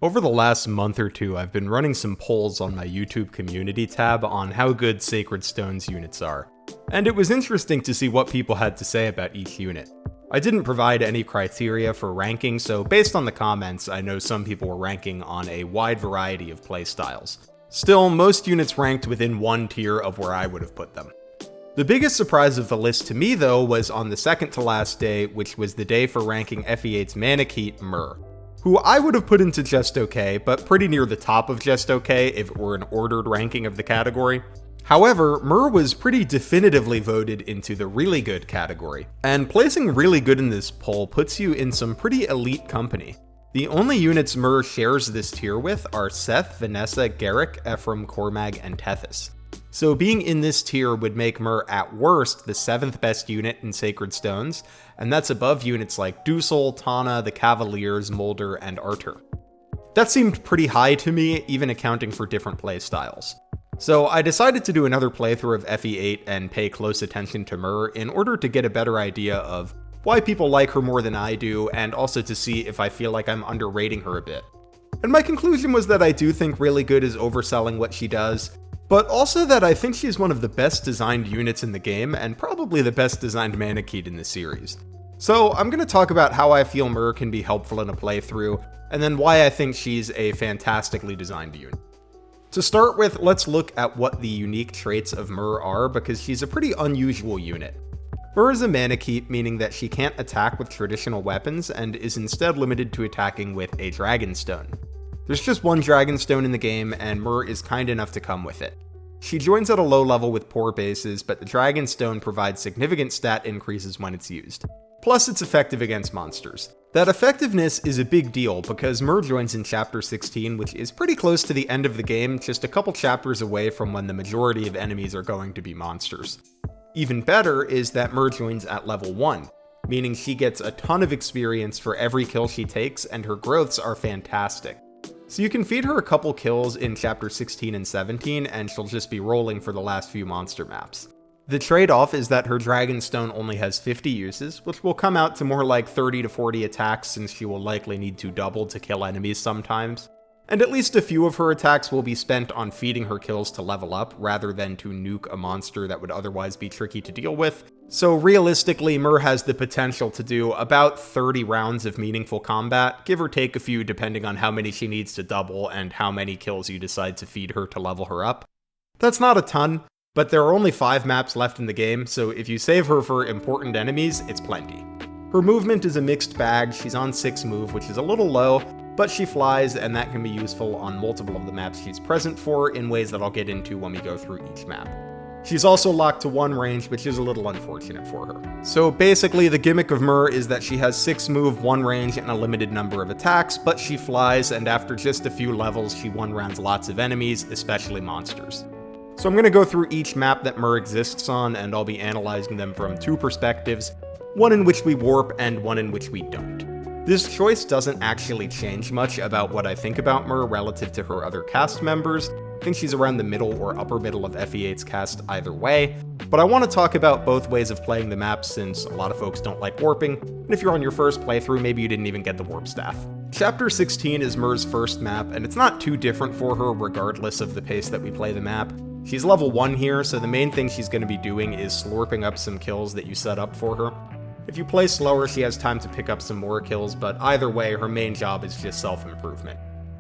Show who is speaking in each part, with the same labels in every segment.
Speaker 1: Over the last month or two, I've been running some polls on my YouTube community tab on how good Sacred Stones units are, and it was interesting to see what people had to say about each unit. I didn't provide any criteria for ranking, so based on the comments, I know some people were ranking on a wide variety of playstyles. Still, most units ranked within one tier of where I would have put them. The biggest surprise of the list to me, though, was on the second to last day, which was the day for ranking FE8's Manakete, Myrrh, who I would have put into just okay, but pretty near the top of just okay if it were an ordered ranking of the category. However, Myrrh was pretty definitively voted into the really good category, and placing really good in this poll puts you in some pretty elite company. The only units Myrrh shares this tier with are Seth, Vanessa, Garrick, Ephraim, Cormag, and Tethys. So being in this tier would make Myrrh at worst the 7th best unit in Sacred Stones, and that's above units like Dusel, Tana, the Cavaliers, Mulder, and Artur. That seemed pretty high to me, even accounting for different playstyles. So I decided to do another playthrough of FE8 and pay close attention to Myrrh in order to get a better idea of why people like her more than I do, and also to see if I feel like I'm underrating her a bit. And my conclusion was that I do think really good is overselling what she does, but also that I think she's one of the best designed units in the game, and probably the best designed Manakete in the series. So I'm going to talk about how I feel Myrrh can be helpful in a playthrough, and then why I think she's a fantastically designed unit. To start with, let's look at what the unique traits of Myrrh are, because she's a pretty unusual unit. Myrrh is a Manakete, meaning that she can't attack with traditional weapons, and is instead limited to attacking with a Dragonstone. There's just one Dragonstone in the game, and Myrrh is kind enough to come with it. She joins at a low level with poor bases, but the Dragonstone provides significant stat increases when it's used. Plus, it's effective against monsters. That effectiveness is a big deal because Myrrh joins in Chapter 16, which is pretty close to the end of the game, just a couple chapters away from when the majority of enemies are going to be monsters. Even better is that Myrrh joins at level 1, meaning she gets a ton of experience for every kill she takes, and her growths are fantastic. So you can feed her a couple kills in Chapter 16 and 17, and she'll just be rolling for the last few monster maps. The trade-off is that her Dragonstone only has 50 uses, which will come out to more like 30 to 40 attacks since she will likely need to double to kill enemies sometimes. And at least a few of her attacks will be spent on feeding her kills to level up, rather than to nuke a monster that would otherwise be tricky to deal with. So realistically, Myrrh has the potential to do about 30 rounds of meaningful combat, give or take a few depending on how many she needs to double and how many kills you decide to feed her to level her up. That's not a ton, but there are only 5 maps left in the game, so if you save her for important enemies, it's plenty. Her movement is a mixed bag. She's on 6 move, which is a little low, but she flies, and that can be useful on multiple of the maps she's present for in ways that I'll get into when we go through each map. She's also locked to 1 range, which is a little unfortunate for her. So basically, the gimmick of Myrrh is that she has 6 move, 1 range, and a limited number of attacks, but she flies, and after just a few levels, she one-rounds lots of enemies, especially monsters. So I'm going to go through each map that Myrrh exists on, and I'll be analyzing them from 2 perspectives, one in which we warp and one in which we don't. This choice doesn't actually change much about what I think about Myrrh relative to her other cast members. I think she's around the middle or upper middle of FE8's cast either way, but I want to talk about both ways of playing the map since a lot of folks don't like warping, and if you're on your first playthrough, maybe you didn't even get the warp staff. Chapter 16 is Myrrh's first map, and it's not too different for her regardless of the pace that we play the map. She's level 1 here, so the main thing she's going to be doing is slurping up some kills that you set up for her. If you play slower, she has time to pick up some more kills, but either way, her main job is just self-improvement.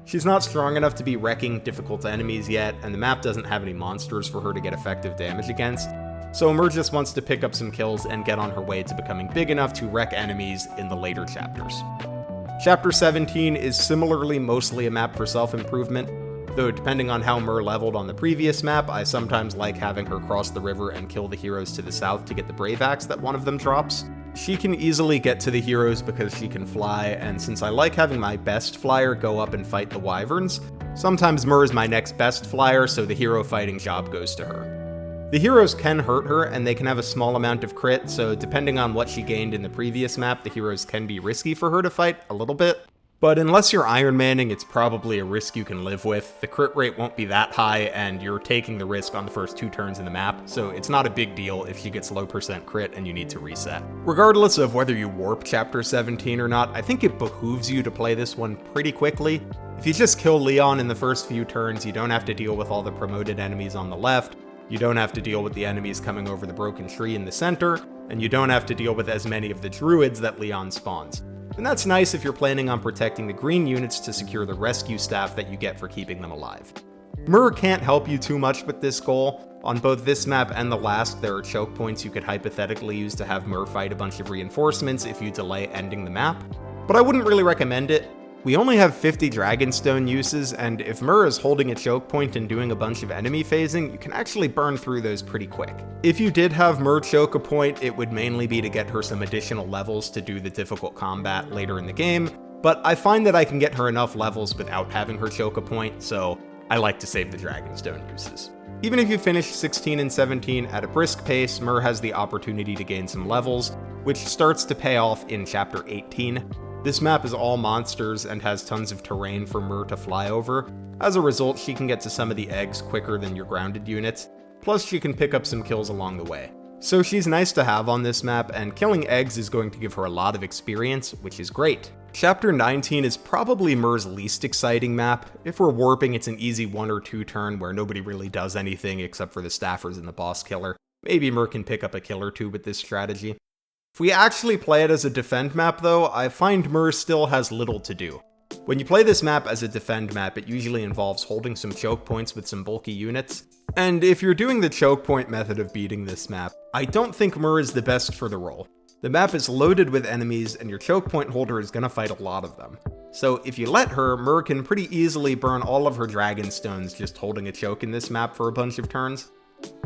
Speaker 1: She's not strong enough to be wrecking difficult enemies yet, and the map doesn't have any monsters for her to get effective damage against, so Myrrh just wants to pick up some kills and get on her way to becoming big enough to wreck enemies in the later chapters. Chapter 17 is similarly mostly a map for self-improvement, though depending on how Myrrh leveled on the previous map, I sometimes like having her cross the river and kill the heroes to the south to get the Brave Axe that one of them drops. She can easily get to the heroes because she can fly, and since I like having my best flyer go up and fight the wyverns, sometimes Myrrh is my next best flyer, so the hero fighting job goes to her. The heroes can hurt her, and they can have a small amount of crit, so depending on what she gained in the previous map, the heroes can be risky for her to fight a little bit. But unless you're Iron Manning, it's probably a risk you can live with. The crit rate won't be that high, and you're taking the risk on the first 2 turns in the map, so it's not a big deal if she gets low % crit and you need to reset. Regardless of whether you warp Chapter 17 or not, I think it behooves you to play this one pretty quickly. If you just kill Leon in the first few turns, you don't have to deal with all the promoted enemies on the left, you don't have to deal with the enemies coming over the broken tree in the center, and you don't have to deal with as many of the druids that Leon spawns. And that's nice if you're planning on protecting the green units to secure the rescue staff that you get for keeping them alive. Myrrh can't help you too much with this goal. On both this map and the last, there are choke points you could hypothetically use to have Myrrh fight a bunch of reinforcements if you delay ending the map, but I wouldn't really recommend it. We only have 50 Dragonstone uses, and if Myrrh is holding a choke point and doing a bunch of enemy phasing, you can actually burn through those pretty quick. If you did have Myrrh choke a point, it would mainly be to get her some additional levels to do the difficult combat later in the game, but I find that I can get her enough levels without having her choke a point, so I like to save the Dragonstone uses. Even if you finish 16 and 17 at a brisk pace, Myrrh has the opportunity to gain some levels, which starts to pay off in Chapter 18. This map is all monsters and has tons of terrain for Myrrh to fly over. As a result, she can get to some of the eggs quicker than your grounded units, plus she can pick up some kills along the way. So she's nice to have on this map, and killing eggs is going to give her a lot of experience, which is great. Chapter 19 is probably Myrrh's least exciting map. If we're warping, it's an easy 1 or 2 turn where nobody really does anything except for the staffers and the boss killer. Maybe Myrrh can pick up a kill or two with this strategy. If we actually play it as a defend map though, I find Myrrh still has little to do. When you play this map as a defend map, it usually involves holding some choke points with some bulky units. And if you're doing the choke point method of beating this map, I don't think Myrrh is the best for the role. The map is loaded with enemies, and your choke point holder is gonna fight a lot of them. So if you let her, Myrrh can pretty easily burn all of her Dragonstones just holding a choke in this map for a bunch of turns.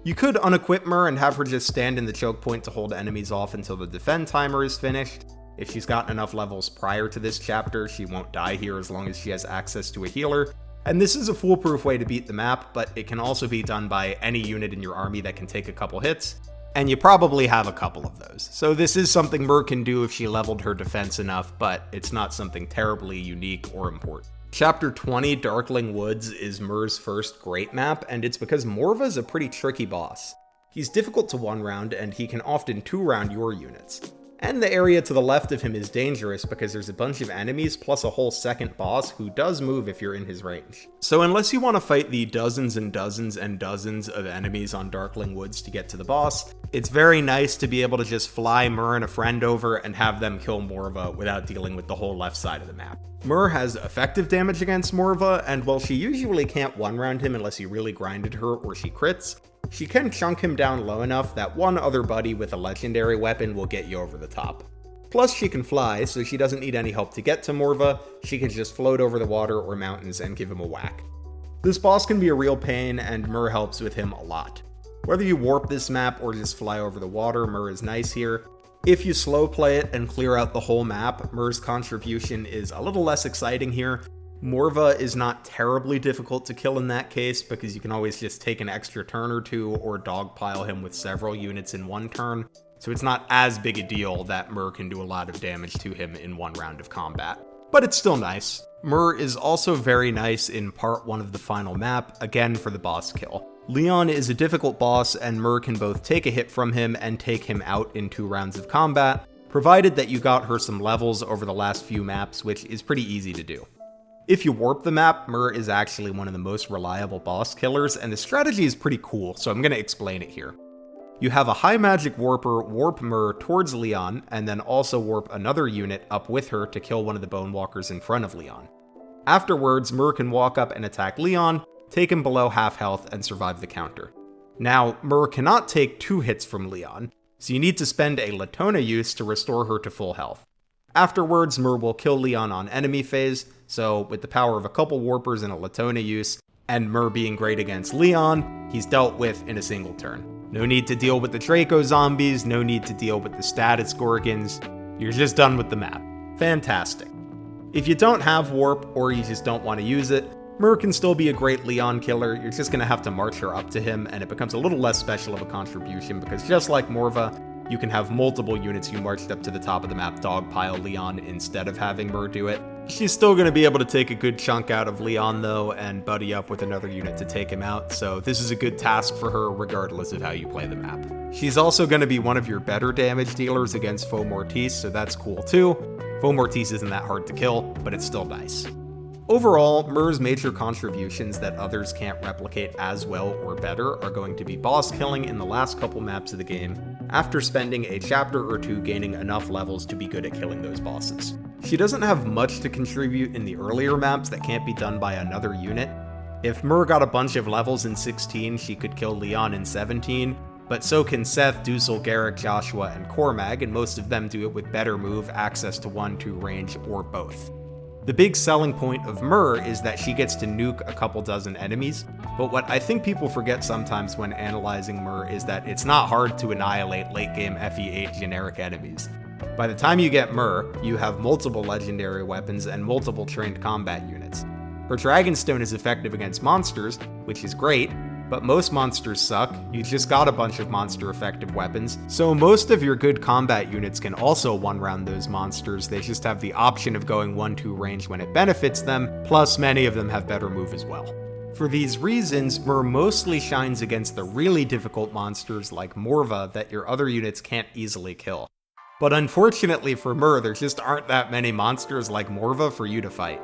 Speaker 1: You could unequip Myrrh and have her just stand in the choke point to hold enemies off until the defend timer is finished. If she's gotten enough levels prior to this chapter, she won't die here as long as she has access to a healer. And this is a foolproof way to beat the map, but it can also be done by any unit in your army that can take a couple hits, and you probably have a couple of those. So this is something Myrrh can do if she leveled her defense enough, but it's not something terribly unique or important. Chapter 20, Darkling Woods, is Myrrh's first great map, and it's because Morva's a pretty tricky boss. He's difficult to one-round, and he can often two-round your units. And the area to the left of him is dangerous because there's a bunch of enemies plus a whole second boss who does move if you're in his range. So unless you want to fight the dozens and dozens and dozens of enemies on Darkling Woods to get to the boss, it's very nice to be able to just fly Myrrh and a friend over and have them kill Morva without dealing with the whole left side of the map. Myrrh has effective damage against Morva, and while she usually can't one-round him unless you really grinded her or she crits, she can chunk him down low enough that one other buddy with a legendary weapon will get you over the top. Plus she can fly, so she doesn't need any help to get to Morva, she can just float over the water or mountains and give him a whack. This boss can be a real pain, and Myrrh helps with him a lot. Whether you warp this map or just fly over the water, Myrrh is nice here. If you slow play it and clear out the whole map, Myrrh's contribution is a little less exciting here. Morva is not terribly difficult to kill in that case, because you can always just take an extra turn or two or dogpile him with several units in one turn, so it's not as big a deal that Myrrh can do a lot of damage to him in one round of combat. But it's still nice. Myrrh is also very nice in part 1 of the final map, again for the boss kill. Leon is a difficult boss, and Myrrh can both take a hit from him and take him out in 2 rounds of combat, provided that you got her some levels over the last few maps, which is pretty easy to do. If you warp the map, Myrrh is actually one of the most reliable boss killers, and the strategy is pretty cool, so I'm going to explain it here. You have a high magic warper warp Myrrh towards Leon, and then also warp another unit up with her to kill one of the Bonewalkers in front of Leon. Afterwards, Myrrh can walk up and attack Leon, take him below half health, and survive the counter. Now, Myrrh cannot take 2 hits from Leon, so you need to spend a Latona use to restore her to full health. Afterwards, Myrrh will kill Leon on enemy phase, so with the power of a couple warpers and a Latona use, and Myrrh being great against Leon, he's dealt with in a single turn. No need to deal with the Draco zombies, no need to deal with the status Gorgons, you're just done with the map. Fantastic. If you don't have warp, or you just don't want to use it, Myrrh can still be a great Leon killer. You're just going to have to march her up to him, and it becomes a little less special of a contribution, because just like Morva, you can have multiple units you marched up to the top of the map dogpile Leon instead of having Myrrh do it. She's still going to be able to take a good chunk out of Leon though, and buddy up with another unit to take him out, so this is a good task for her regardless of how you play the map. She's also going to be one of your better damage dealers against Foe Mortis, so that's cool too. Foe Mortis isn't that hard to kill, but it's still nice. Overall, Myrrh's major contributions that others can't replicate as well or better are going to be boss killing in the last couple maps of the game, after spending a chapter or two gaining enough levels to be good at killing those bosses. She doesn't have much to contribute in the earlier maps that can't be done by another unit. If Myrrh got a bunch of levels in 16, she could kill Leon in 17, but so can Seth, Dusel, Garrick, Joshua, and Cormag, and most of them do it with better move, access to 1-2 range, or both. The big selling point of Myrrh is that she gets to nuke a couple dozen enemies, but what I think people forget sometimes when analyzing Myrrh is that it's not hard to annihilate late-game FE8 generic enemies. By the time you get Myrrh, you have multiple legendary weapons and multiple trained combat units. Her Dragonstone is effective against monsters, which is great, but most monsters suck. You just got a bunch of monster-effective weapons, so most of your good combat units can also one-round those monsters. They just have the option of going 1-2 range when it benefits them, plus many of them have better move as well. For these reasons, Myrrh mostly shines against the really difficult monsters like Morva that your other units can't easily kill. But unfortunately for Myrrh, there just aren't that many monsters like Morva for you to fight.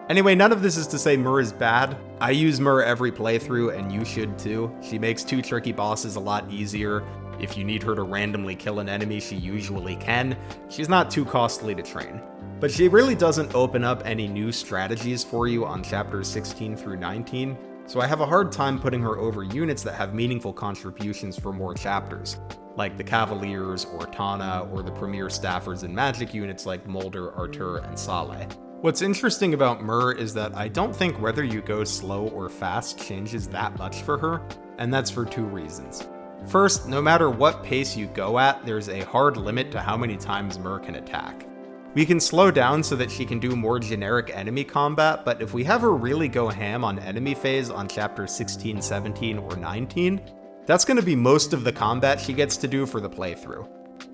Speaker 1: Anyway, none of this is to say Myrrh is bad. I use Myrrh every playthrough, and you should too. She makes 2 tricky bosses a lot easier. If you need her to randomly kill an enemy, she usually can. She's not too costly to train. But she really doesn't open up any new strategies for you on chapters 16 through 19, so I have a hard time putting her over units that have meaningful contributions for more chapters, like the Cavaliers or Tana, or the premier staffers and magic units like Mulder, Artur, and Saleh. What's interesting about Myrrh is that I don't think whether you go slow or fast changes that much for her, and that's for 2 reasons. First, no matter what pace you go at, there's a hard limit to how many times Myrrh can attack. We can slow down so that she can do more generic enemy combat, but if we have her really go ham on enemy phase on chapters 16, 17, or 19, that's going to be most of the combat she gets to do for the playthrough.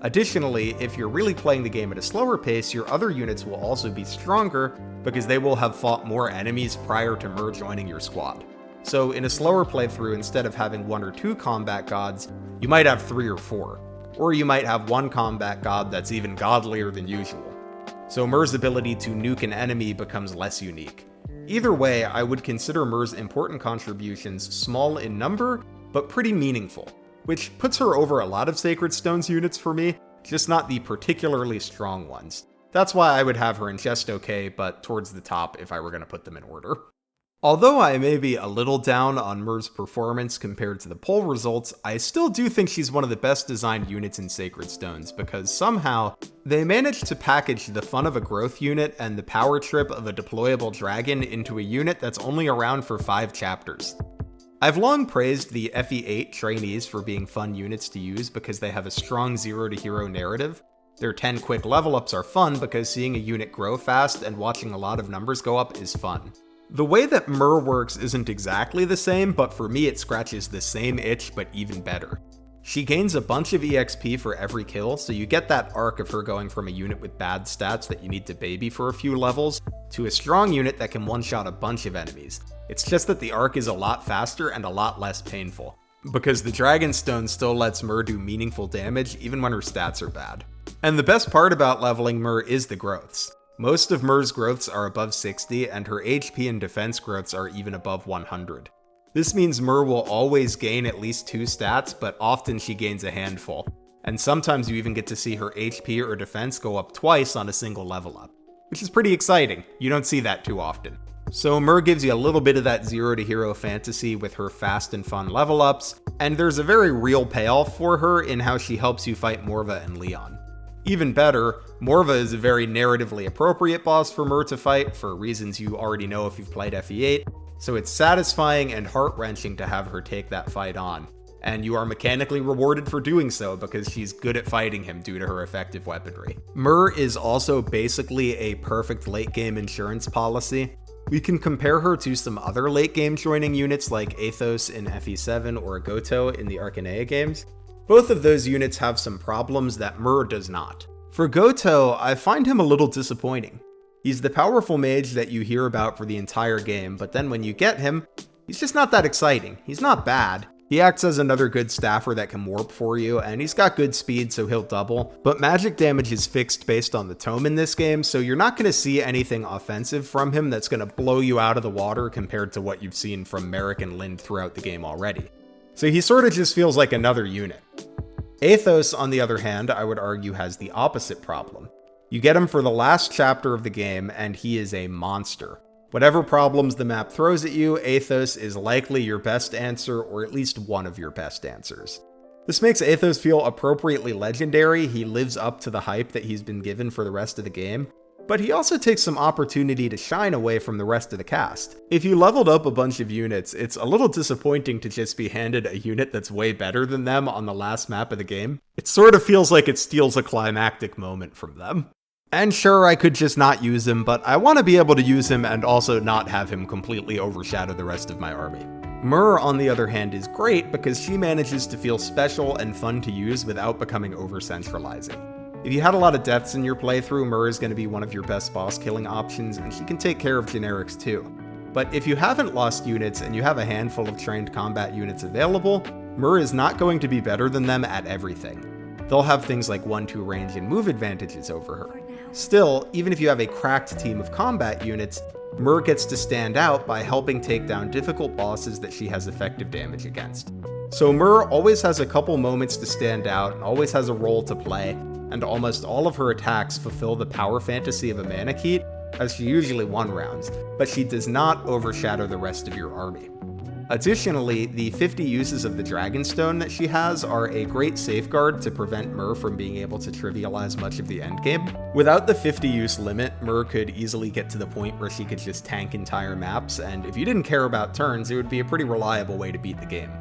Speaker 1: Additionally, if you're really playing the game at a slower pace, your other units will also be stronger because they will have fought more enemies prior to Myrrh joining your squad. So in a slower playthrough, instead of having 1 or 2 combat gods, you might have 3 or 4. Or you might have 1 combat god that's even godlier than usual. So Myrrh's ability to nuke an enemy becomes less unique. Either way, I would consider Myrrh's important contributions small in number, but pretty meaningful, which puts her over a lot of Sacred Stones units for me, just not the particularly strong ones. That's why I would have her in just okay, but towards the top if I were going to put them in order. Although I may be a little down on Myrrh's performance compared to the poll results, I still do think she's one of the best designed units in Sacred Stones, because somehow they managed to package the fun of a growth unit and the power trip of a deployable dragon into a unit that's only around for 5 chapters. I've long praised the FE8 trainees for being fun units to use because they have a strong zero to hero narrative. Their 10 quick level ups are fun because seeing a unit grow fast and watching a lot of numbers go up is fun. The way that Myrrh works isn't exactly the same, but for me it scratches the same itch but even better. She gains a bunch of EXP for every kill, so you get that arc of her going from a unit with bad stats that you need to baby for a few levels, to a strong unit that can one-shot a bunch of enemies. It's just that the arc is a lot faster and a lot less painful, because the Dragonstone still lets Myrrh do meaningful damage even when her stats are bad. And the best part about leveling Myrrh is the growths. Most of Myrrh's growths are above 60, and her HP and defense growths are even above 100. This means Myrrh will always gain at least 2 stats, but often she gains a handful. And sometimes you even get to see her HP or defense go up twice on a single level up, which is pretty exciting. You don't see that too often. So Myrrh gives you a little bit of that zero to hero fantasy with her fast and fun level ups, and there's a very real payoff for her in how she helps you fight Morva and Leon. Even better, Morva is a very narratively appropriate boss for Myrrh to fight for reasons you already know if you've played FE8, so it's satisfying and heart-wrenching to have her take that fight on. And you are mechanically rewarded for doing so because she's good at fighting him due to her effective weaponry. Myrrh is also basically a perfect late-game insurance policy. We can compare her to some other late-game joining units like Athos in FE7 or Goto in the Arcanea games. Both of those units have some problems that Myrrh does not. For Goto, I find him a little disappointing. He's the powerful mage that you hear about for the entire game, but then when you get him, he's just not that exciting. He's not bad. He acts as another good staffer that can warp for you, and he's got good speed, so he'll double. But magic damage is fixed based on the tome in this game, so you're not going to see anything offensive from him that's going to blow you out of the water compared to what you've seen from Myrrh and Lind throughout the game already. So he sort of just feels like another unit. Athos, on the other hand, I would argue has the opposite problem. You get him for the last chapter of the game, and he is a monster. Whatever problems the map throws at you, Athos is likely your best answer, or at least one of your best answers. This makes Athos feel appropriately legendary. He lives up to the hype that he's been given for the rest of the game, but he also takes some opportunity to shine away from the rest of the cast. If you leveled up a bunch of units, it's a little disappointing to just be handed a unit that's way better than them on the last map of the game. It sort of feels like it steals a climactic moment from them. And sure, I could just not use him, but I want to be able to use him and also not have him completely overshadow the rest of my army. Myrrh, on the other hand, is great because she manages to feel special and fun to use without becoming over-centralizing. If you had a lot of deaths in your playthrough, Myrrh is going to be one of your best boss killing options, and she can take care of generics too. But if you haven't lost units and you have a handful of trained combat units available, Myrrh is not going to be better than them at everything. They'll have things like 1-2 range and move advantages over her. Still, even if you have a cracked team of combat units, Myrrh gets to stand out by helping take down difficult bosses that she has effective damage against. So Myrrh always has a couple moments to stand out, and always has a role to play, and almost all of her attacks fulfill the power fantasy of a Manakete, as she usually one rounds, but she does not overshadow the rest of your army. Additionally, the 50 uses of the Dragonstone that she has are a great safeguard to prevent Myrrh from being able to trivialize much of the endgame. Without the 50 use limit, Myrrh could easily get to the point where she could just tank entire maps, and if you didn't care about turns, it would be a pretty reliable way to beat the game.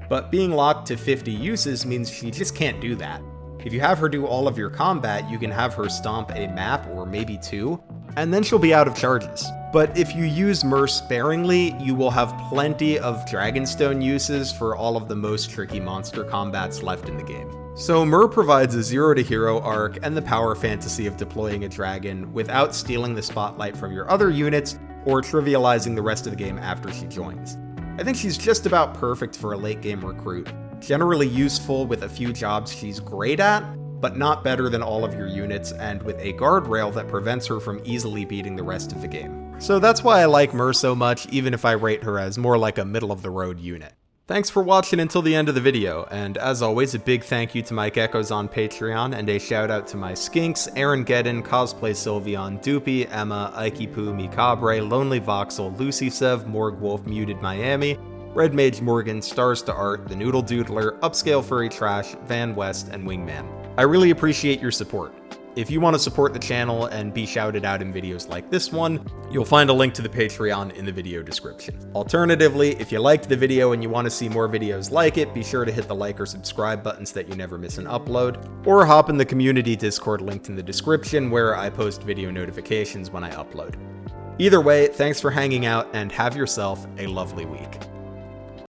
Speaker 1: But being locked to 50 uses means she just can't do that. If you have her do all of your combat, you can have her stomp a map or maybe two, and then she'll be out of charges. But if you use Myrrh sparingly, you will have plenty of Dragonstone uses for all of the most tricky monster combats left in the game. So Myrrh provides a 0 to hero arc and the power fantasy of deploying a dragon without stealing the spotlight from your other units or trivializing the rest of the game after she joins. I think she's just about perfect for a late game recruit. Generally useful with a few jobs she's great at, but not better than all of your units, and with a guardrail that prevents her from easily beating the rest of the game. So that's why I like Myrrh so much, even if I rate her as more like a middle-of-the-road unit. Thanks for watching until the end of the video, and as always, a big thank you to Mike Echoes on Patreon, and a shout out to my skinks, Aaron Geddon, Cosplay Sylveon, Doopy, Emma, Aikipoo, Mikabre, Lonely Voxel, Lucy Sev, Morg Wolf, Muted Miami, Red Mage Morgan, Stars to Art, The Noodle Doodler, Upscale Furry Trash, Van West, and Wingman. I really appreciate your support. If you want to support the channel and be shouted out in videos like this one, you'll find a link to the Patreon in the video description. Alternatively, if you liked the video and you want to see more videos like it, be sure to hit the like or subscribe buttons so that you never miss an upload, or hop in the community Discord linked in the description where I post video notifications when I upload. Either way, thanks for hanging out and have yourself a lovely week.